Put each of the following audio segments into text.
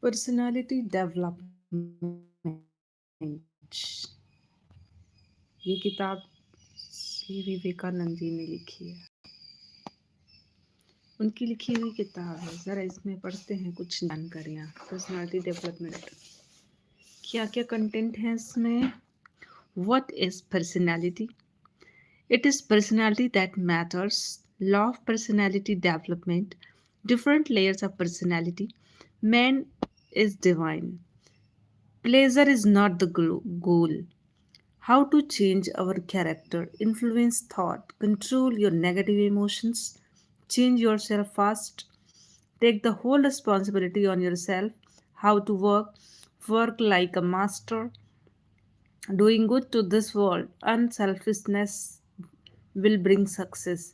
Personality development, ये किताब श्री विवेकानंद जी ने लिखी है। उनकी लिखी हुई किताब है। ज़रा इसमें पढ़ते हैं कुछ जानकारियाँ पर्सनालिटी डेवलपमेंट। क्या क्या कंटेंट है इसमें? What is personality? It is personality that matters. Law of personality development. Different layers of personality. Man is divine. Pleasure is not the goal. How to change our character, influence thought, control your negative emotions, change yourself fast, take the whole responsibility on yourself, how to work like a master, doing good to this world, unselfishness will bring success.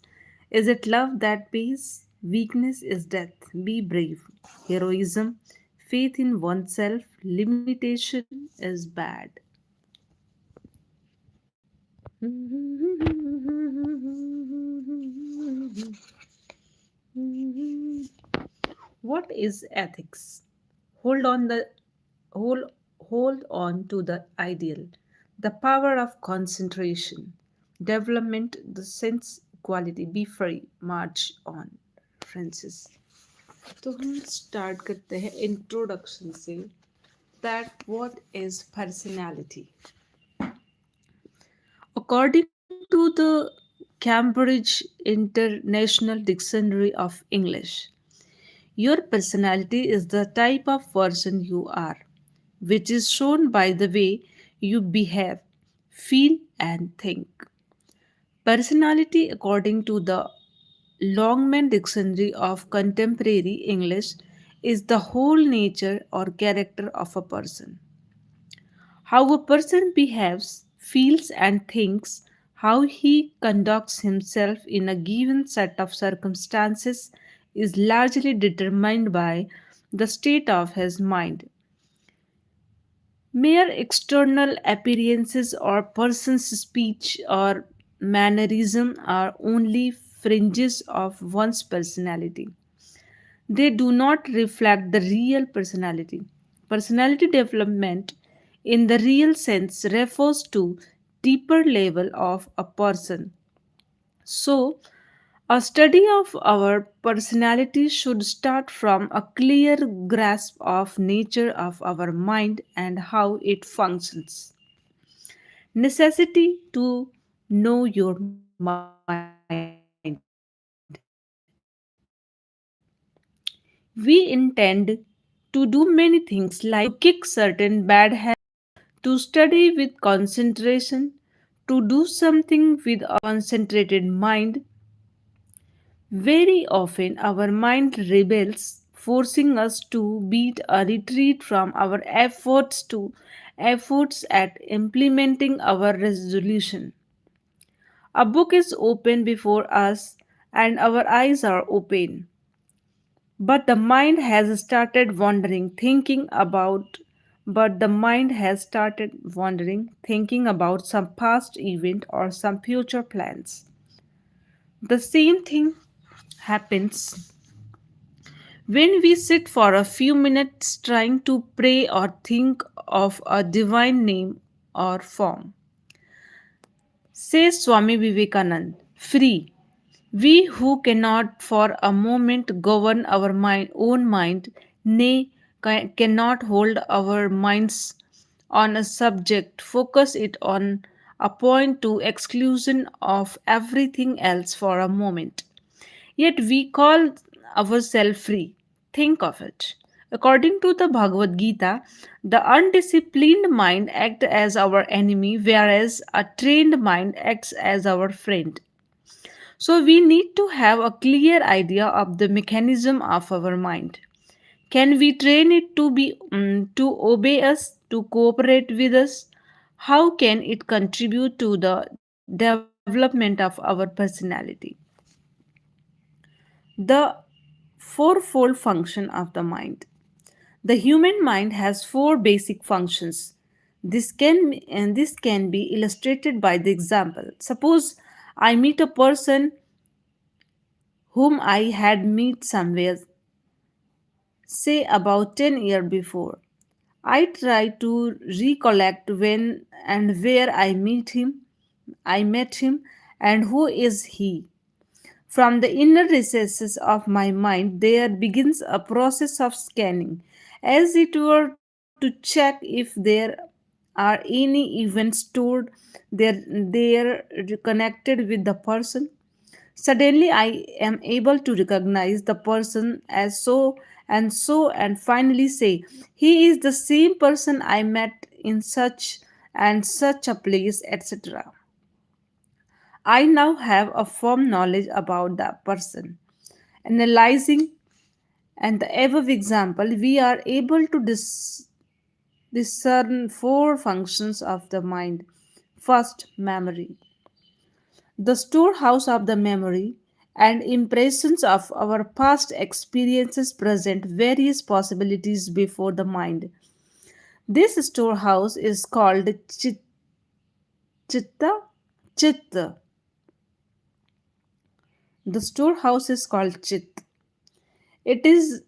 Is it love that pays? Weakness is death. Be brave. Heroism, faith in oneself, limitation is bad. What is ethics? Hold on the hold, hold on to the ideal, the power of concentration, development, the sense quality, be free, march on. Francis, तो हम start करते हैं introduction say that what is personality according to the Cambridge International Dictionary of English. Your personality is the type of person you are, which is shown by the way you behave, feel, and think. Personality, according to the Longman Dictionary of Contemporary English, is the whole nature or character of a person. How a person behaves, feels, and thinks, how he conducts himself in a given set of circumstances, is largely determined by the state of his mind. Mere external appearances or person's speech or mannerism are only fringes of one's personality. They do not reflect the real personality. Personality development in the real sense refers to deeper level of a person. So, a study of our personality should start from a clear grasp of nature of our mind and how it functions. Necessity to know your mind. We intend to do many things like to kick certain bad habits, to study with concentration, to do something with a concentrated mind. Very often, our mind rebels, forcing us to beat a retreat from our efforts at implementing our resolution. A book is open before us, and our eyes are open. But the mind has started wandering, but the mind has started wandering, thinking about some past event or some future plans. The same thing happens when we sit for a few minutes trying to pray or think of a divine name or form. Says Swami Vivekananda, free. We who cannot for a moment govern our own mind, nay, cannot hold our minds on a subject, focus it on a point to exclusion of everything else for a moment. Yet we call ourselves free. Think of it. According to the Bhagavad Gita, the undisciplined mind acts as our enemy, whereas a trained mind acts as our friend. So we need to have a clear idea of the mechanism of our mind. Can we train it to obey us, to cooperate with us? How can it contribute to the development of our personality? The fourfold function of the mind. The human mind has four basic functions. This can be illustrated by the example. Suppose I meet a person whom I had met somewhere, say about 10 years before. I try to recollect when and where I met him, and who is he. From the inner recesses of my mind, there begins a process of scanning, as it were to check if there are any events stored there connected with the person. Suddenly, I am able to recognize the person as and finally say, he is the same person I met in such and such a place, etc. I now have a firm knowledge about that person. Analyzing and the above example, we are able to discern four functions of the mind. First, memory, the storehouse of the memory and impressions of our past experiences present various possibilities before the mind. This storehouse is called chitta. Chitta. The storehouse is called chit. It is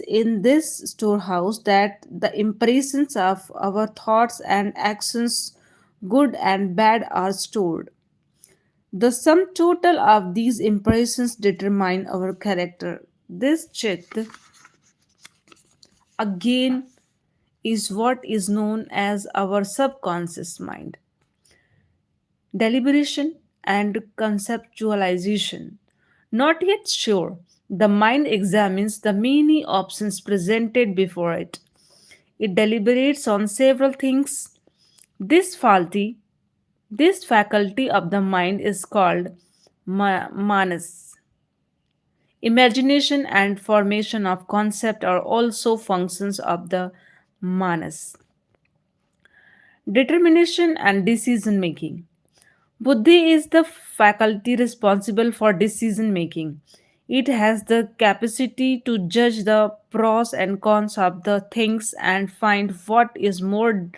in this storehouse that the impressions of our thoughts and actions, good and bad, are stored. The sum total of these impressions determine our character. This chit, again, is what is known as our subconscious mind. Deliberation and conceptualization. Not yet sure, the mind examines the many options presented before it. It deliberates on several things. This faculty, this faculty of the mind is called manas. Imagination and formation of concept are also functions of the manas. Determination and decision making. Buddhi is the faculty responsible for decision making. It has the capacity to judge the pros and cons of the things and find what is more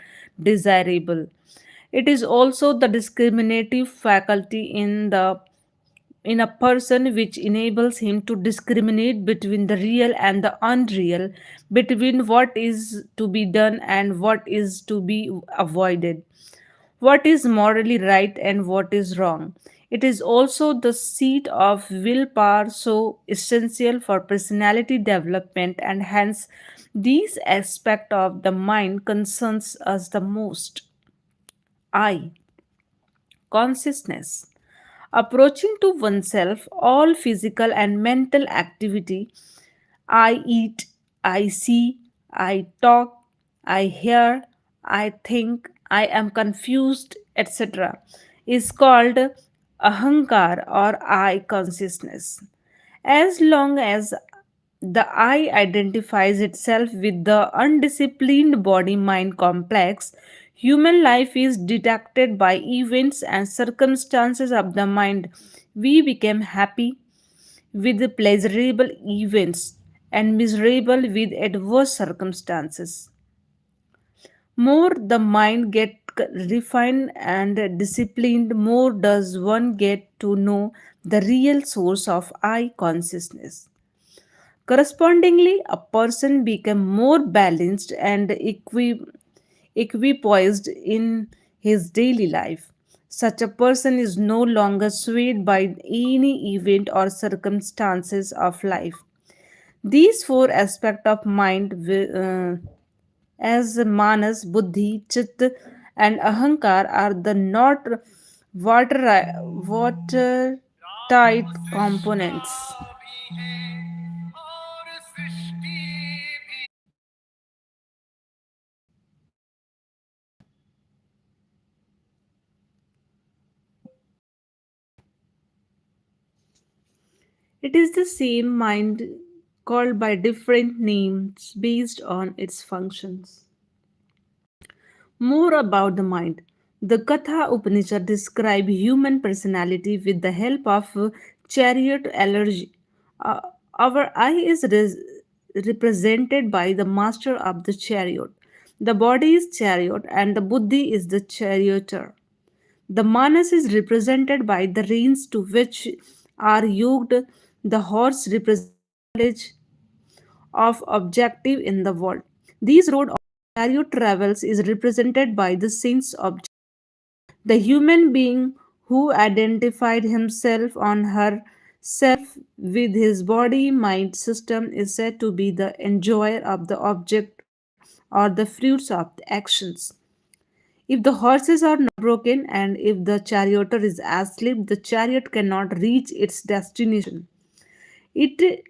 desirable. It is also the discriminative faculty in a person which enables him to discriminate between the real and the unreal, between what is to be done and what is to be avoided, what is morally right and what is wrong. It is also the seat of willpower, so essential for personality development, and hence these aspect of the mind concerns us the most. I. Consciousness. Approaching to oneself all physical and mental activity. I eat, I see, I talk, I hear, I think, I am confused, etc., is called ahankar or I consciousness. As long as the I identifies itself with the undisciplined body mind complex, human life is detected by events and circumstances of the mind. We become happy with the pleasurable events and miserable with adverse circumstances. More the mind get refined and disciplined, more does one get to know the real source of I consciousness. Correspondingly, a person become more balanced and equipoised in his daily life. Such a person is no longer swayed by any event or circumstances of life. These four aspects of mind, as manas, buddhi, chit, and ahankar, are the not watertight components. It is the same mind called by different names based on its functions. More about the mind. The Katha Upanishad describe human personality with the help of chariot allergy. Uh, our eye is represented by the master of the chariot. The body is chariot and the buddhi is the charioteer. The manas is represented by the reins to which are yoked. The horse represents knowledge of objective in the world. These road of chariot travels is represented by the sense of the human being who identified himself on herself with his body mind system is said to be the enjoyer of the object or the fruits of the actions. If the horses are not broken and if the charioteer is asleep, the chariot cannot reach its destination. It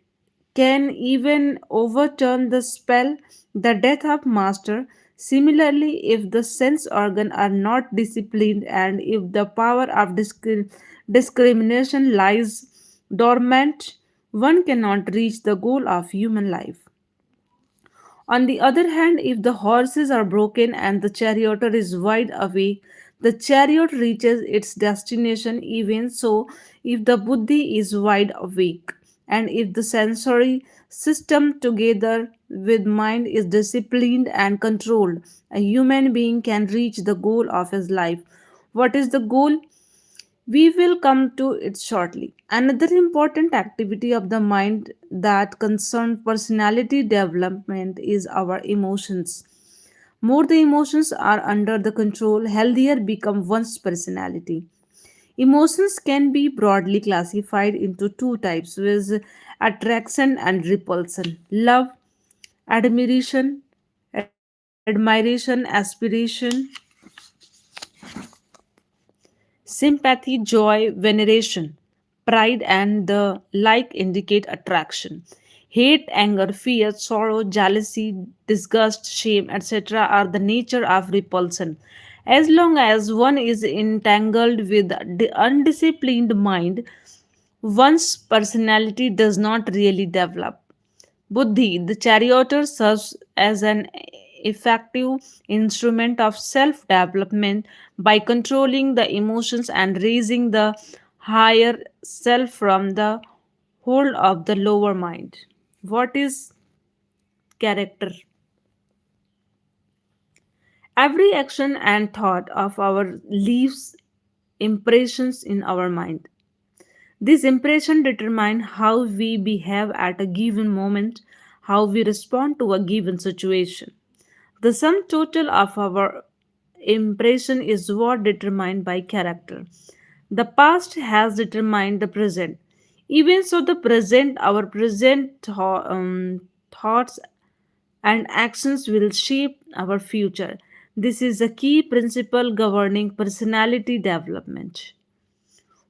can even overturn the spell, the death of master. Similarly, if the sense organs are not disciplined and if the power of discrimination lies dormant, one cannot reach the goal of human life. On the other hand, if the horses are broken and the charioteer is wide awake, the chariot reaches its destination. Even so, if the buddhi is wide awake and if the sensory system together with mind is disciplined and controlled, a human being can reach the goal of his life. What is the goal? We will come to it shortly. Another important activity of the mind that concerns personality development is our emotions. More the emotions are under the control, healthier become one's personality. Emotions can be broadly classified into two types with attraction and repulsion. Love, admiration, aspiration, sympathy, joy, veneration, pride, and the like indicate attraction. Hate, anger, fear, sorrow, jealousy, disgust, shame, etc., are the nature of repulsion. As long as one is entangled with the undisciplined mind, one's personality does not really develop. Buddhi, the charioteer, serves as an effective instrument of self development by controlling the emotions and raising the higher self from the hold of the lower mind. What is character? Every action and thought of our leaves impressions in our mind. This impression determines how we behave at a given moment, how we respond to a given situation. The sum total of our impression is what determined by character. The past has determined the present. Even so, the present, our present thoughts and actions will shape our future. This is a key principle governing personality development.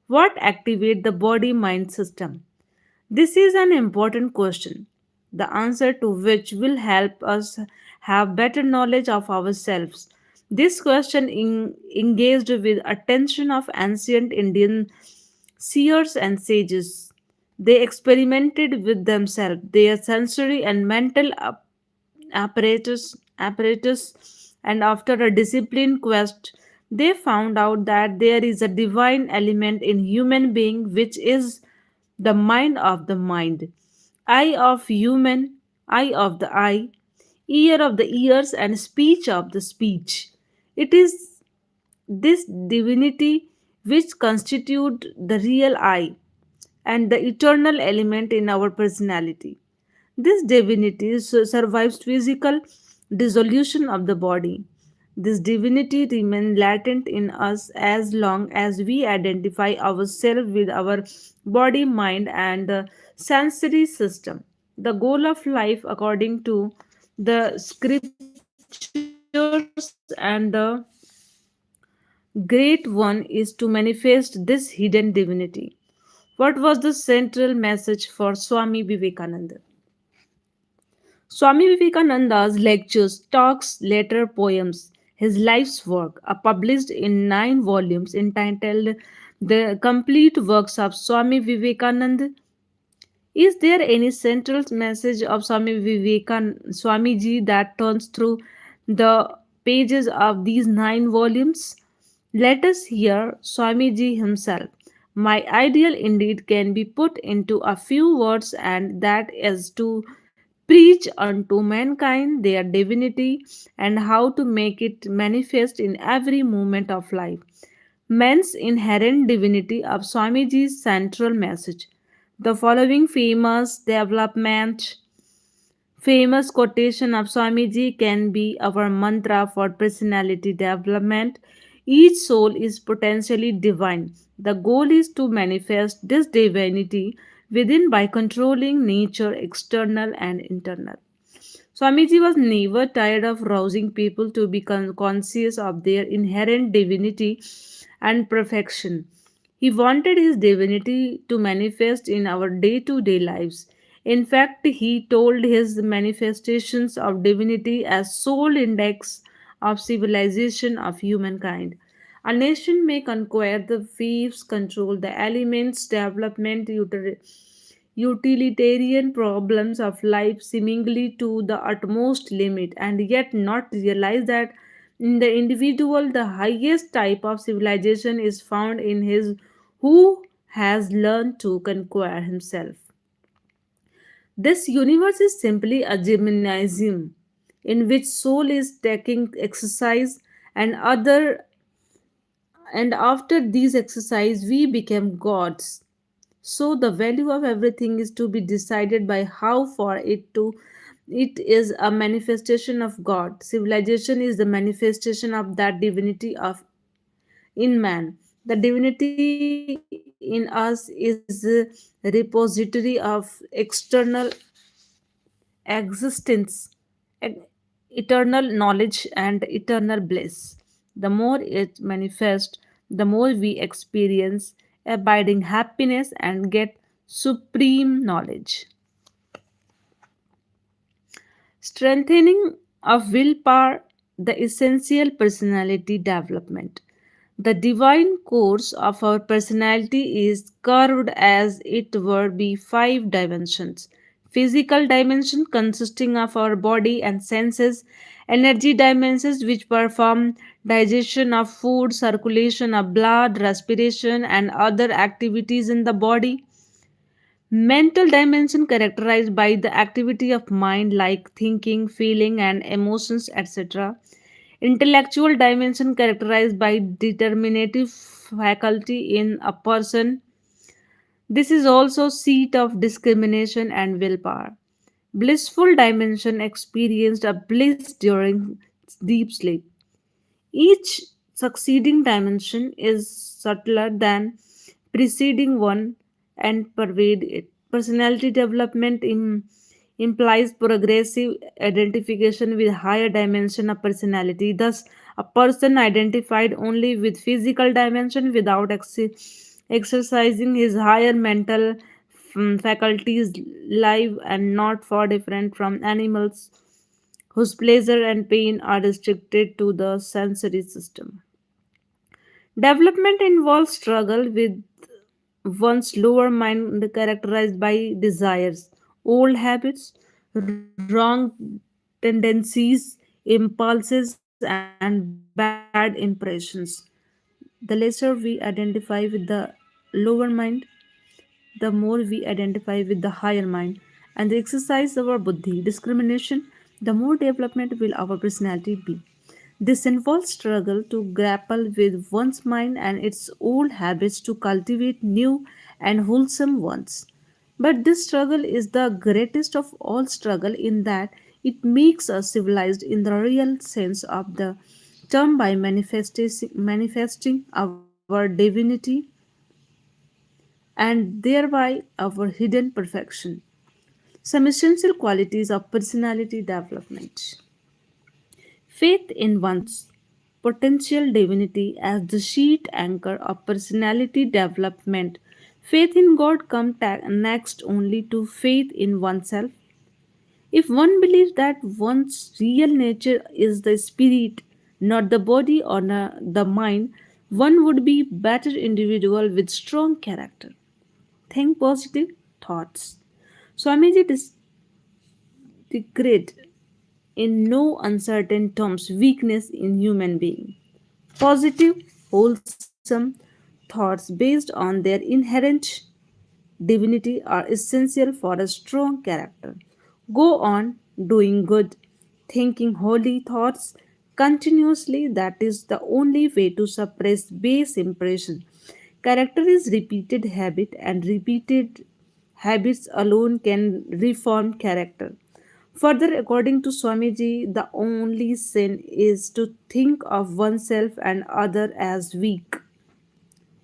What activate the body mind system? This is an important question, the answer to which will help us have better knowledge of ourselves. This question engaged with attention of ancient Indian seers and sages. They experimented with themselves, their sensory and mental apparatus, and after a disciplined quest, they found out that there is a divine element in human being which is the mind of the mind, eye of human, eye of the eye, ear of the ears, and speech of the speech. It is this divinity which constitute the real I and the eternal element in our personality. This divinity survives physical dissolution of the body. This divinity remains latent in us as long as we identify ourselves with our body, mind, and the sensory system. The goal of life, according to the scriptures and the great one, is to manifest this hidden divinity. What was the central message for Swami Vivekananda? Swami Vivekananda's lectures, talks, letter, poems, his life's work are published in 9 volumes entitled The Complete Works of Swami Vivekananda. Is there any central message of Swamiji that turns through the pages of these 9 volumes? Let us hear Swamiji himself. My ideal indeed can be put into a few words, and that is to preach unto mankind their divinity and how to make it manifest in every moment of life. Man's inherent divinity of Swamiji's central message. The following famous quotation of Swamiji can be our mantra for personality development. Each soul is potentially divine. The goal is to manifest this divinity within by controlling nature, external and internal. Swamiji was never tired of rousing people to become conscious of their inherent divinity and perfection. He wanted his divinity to manifest in our day to day lives. In fact, he told his manifestations of divinity as sole index of civilization of humankind. A nation may conquer the waves, control the elements, development, utilitarian problems of life seemingly to the utmost limit, and yet not realize that in the individual the highest type of civilization is found in his who has learned to conquer himself. This universe is simply a gymnasium in which soul is taking exercise and other and after these exercise we become gods. So the value of everything is to be decided by how far it is a manifestation of God. Civilization is the manifestation of that divinity of in man. The divinity in us is a repository of external existence, e- eternal knowledge, and eternal bliss. The more it manifests, the more we experience abiding happiness and get supreme knowledge. Strengthening of willpower, the essential personality development. The divine course of our personality is curved as it were by five dimensions. Physical dimension consisting of our body and senses, energy dimensions which perform digestion of food, circulation of blood, respiration and other activities in the body. Mental dimension characterized by the activity of mind like thinking, feeling and emotions etc. Intellectual dimension characterized by determinative faculty in a person. This is also seat of discrimination and willpower. Blissful dimension experienced a bliss during deep sleep. Each succeeding dimension is subtler than preceding one and pervade it. Personality development implies progressive identification with higher dimension of personality. Thus, a person identified only with physical dimension without exercising his higher mental faculties live and not far different from animals whose pleasure and pain are restricted to the sensory system. Development involves struggle with one's lower mind characterized by desires, old habits, wrong tendencies, impulses, and bad impressions. The lesser we identify with the lower mind, the more we identify with the higher mind and exercise our buddhi discrimination, the more development will our personality be. This involves struggle to grapple with one's mind and its old habits to cultivate new and wholesome ones. But this struggle is the greatest of all struggle in that it makes us civilized in the real sense of the term by manifesting our divinity and thereby our hidden perfection. Some essential qualities of personality development. Faith in one's potential divinity as the sheet anchor of personality development. Faith in God comes next only to faith in oneself. If one believes that one's real nature is the spirit, not the body or the mind, one would be better individual with strong character. Think positive thoughts. Swamiji declared in no uncertain terms weakness in human being. Positive, wholesome thoughts based on their inherent divinity are essential for a strong character. Go on doing good, thinking holy thoughts continuously. That is the only way to suppress base impression. Character is repeated habit, and repeated habits alone can reform character. Further, according to Swamiji, the only sin is to think of oneself and other as weak.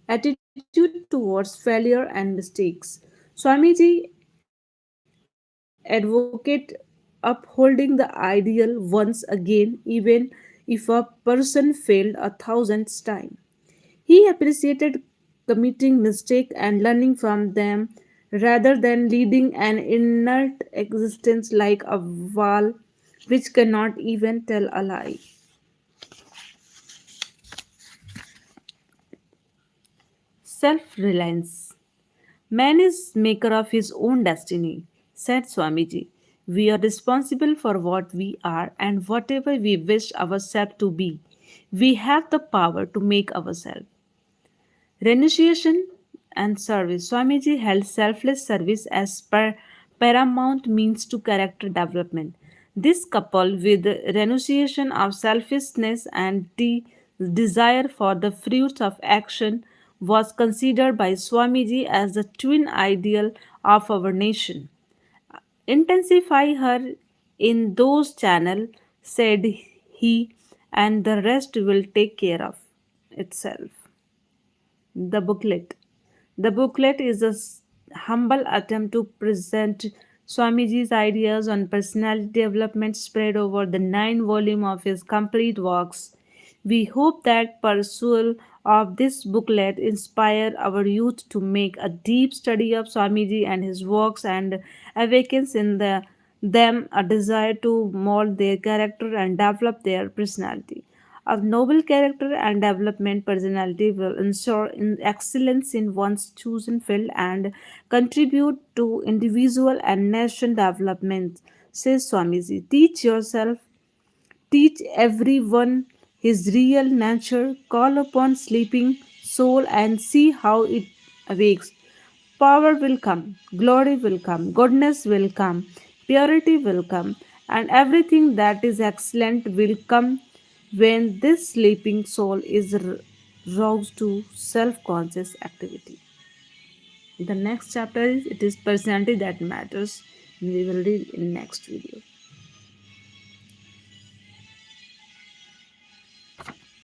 Attitude towards failure and mistakes. Swamiji advocate upholding the ideal once again, even if a person failed 1,000 times. He appreciated committing mistakes and learning from them rather than leading an inert existence like a wall which cannot even tell a lie. Self reliance. Man is maker of his own destiny, said Swamiji. We are responsible for what we are and whatever we wish ourselves to be. We have the power to make ourselves. Renunciation and service. Swamiji held selfless service as paramount means to character development. This, coupled with renunciation of selfishness and the desire for the fruits of action, was considered by Swamiji as the twin ideal of our nation. Intensify her in those channels, said he, and the rest will take care of itself. The booklet. The booklet is a humble attempt to present Swamiji's ideas on personality development spread over the 9 volume of his complete works. We hope that perusal of this booklet inspire our youth to make a deep study of Swamiji and his works and awakens in them a desire to mold their character and develop their personality. A noble character and development personality will ensure excellence in one's chosen field and contribute to individual and nation development, says Swamiji. Teach yourself, teach everyone his real nature, call upon sleeping soul and see how it awakes. Power will come, glory will come, goodness will come, purity will come, and everything that is excellent will come when this sleeping soul is roused to self conscious activity. The next chapter is It is Personality That Matters. We will read in next video.